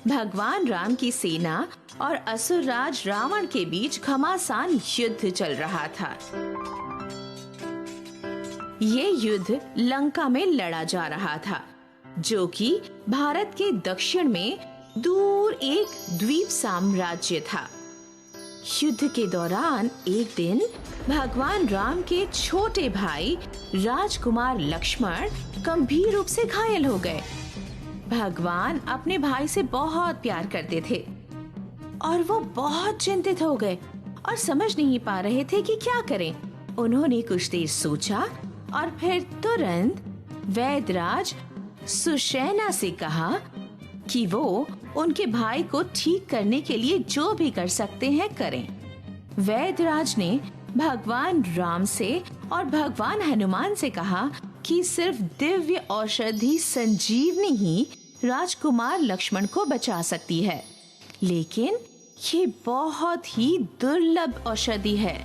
भगवान राम की सेना और असुर राज रावण के बीच घमासान युद्ध चल रहा था। ये युद्ध लंका में लड़ा जा रहा था, जो कि भारत के दक्षिण में दूर एक द्वीप साम्राज्य था। युद्ध के दौरान एक दिन भगवान राम के छोटे भाई राजकुमार लक्ष्मण गंभीर रूप से घायल हो गए। भगवान अपने भाई से बहुत प्यार करते थे और वो बहुत चिंतित हो गए और समझ नहीं पा रहे थे कि क्या करें। उन्होंने कुछ देर सोचा और फिर तुरंत वैदराज सुशैना से कहा कि वो उनके भाई को ठीक करने के लिए जो भी कर सकते हैं करें। वैदराज ने भगवान राम से और भगवान हनुमान से कहा कि सिर्फ दिव्य औषधि संजीवनी ही राजकुमार लक्ष्मण को बचा सकती है, लेकिन ये बहुत ही दुर्लभ औषधि है।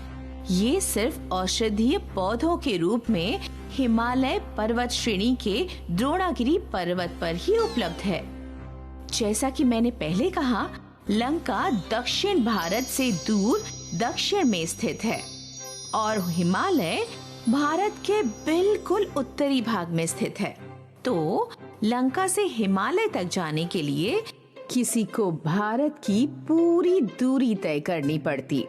ये सिर्फ औषधीय पौधों के रूप में हिमालय पर्वत श्रेणी के द्रोणागिरी पर्वत पर ही उपलब्ध है। जैसा कि मैंने पहले कहा, लंका दक्षिण भारत से दूर दक्षिण में स्थित है और हिमालय भारत के बिल्कुल उत्तरी भाग में स्थित है। तो लंका से हिमालय तक जाने के लिए किसी को भारत की पूरी दूरी तय करनी पड़ती।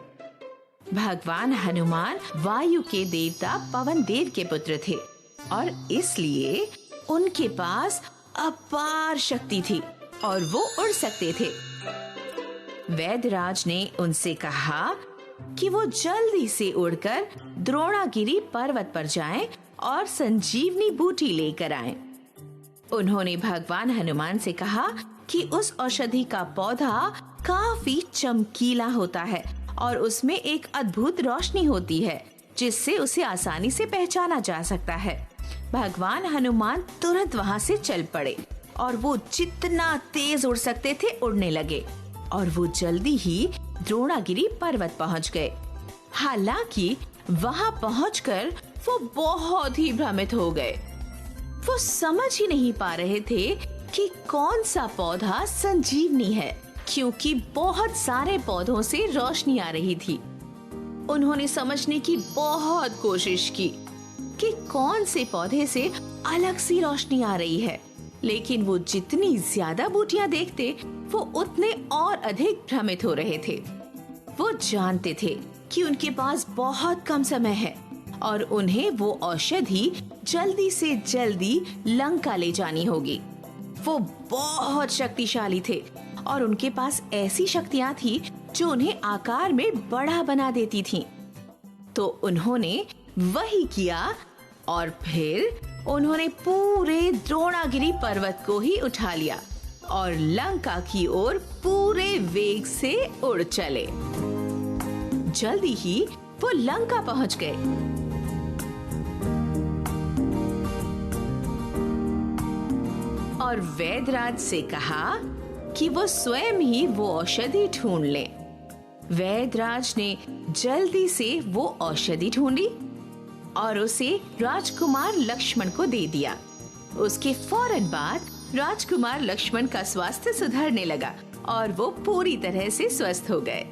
भगवान हनुमान वायु के देवता पवन देव के पुत्र थे और इसलिए उनके पास अपार शक्ति थी और वो उड़ सकते थे। वैदराज ने उनसे कहा कि वो जल्दी से उड़कर द्रोणागिरी पर्वत पर जाएं और संजीवनी बूटी लेकर आएं। उन्होंने भगवान हनुमान से कहा कि उस औषधि का पौधा काफी चमकीला होता है और उसमें एक अद्भुत रोशनी होती है जिससे उसे आसानी से पहचाना जा सकता है। भगवान हनुमान तुरंत वहाँ से चल पड़े और वो जितना तेज उड़ सकते थे उड़ने लगे और वो जल्दी ही द्रोणागिरी पर्वत पहुँच गए। हालांकि वहाँ पहुँचकर वो बहुत ही भ्रमित हो गए। वो समझ ही नहीं पा रहे थे कि कौन सा पौधा संजीवनी है, क्योंकि बहुत सारे पौधों से रोशनी आ रही थी। उन्होंने समझने की बहुत कोशिश की कि कौन से पौधे से अलग सी रोशनी आ रही है, लेकिन वो जितनी ज्यादा बूटियां देखते वो उतने और अधिक भ्रमित हो रहे थे। वो जानते थे कि उनके पास बहुत कम समय है और उन्हें वो औषधि जल्दी से जल्दी लंका ले जानी होगी। वो बहुत शक्तिशाली थे और उनके पास ऐसी शक्तियां थी जो उन्हें आकार में बड़ा बना देती थीं। तो उन्होंने वही किया और फिर उन्होंने पूरे द्रोणागिरी पर्वत को ही उठा लिया और लंका की ओर पूरे वेग से उड़ चले। जल्दी ही वो लंका पहुंच गए। और वैदराज से कहा कि वो स्वयं ही वो औषधि ढूंढ ले। वैदराज ने जल्दी से वो औषधि ढूंढी और उसे राजकुमार लक्ष्मण को दे दिया। उसके फौरन बाद राजकुमार लक्ष्मण का स्वास्थ्य सुधरने लगा और वो पूरी तरह से स्वस्थ हो गए।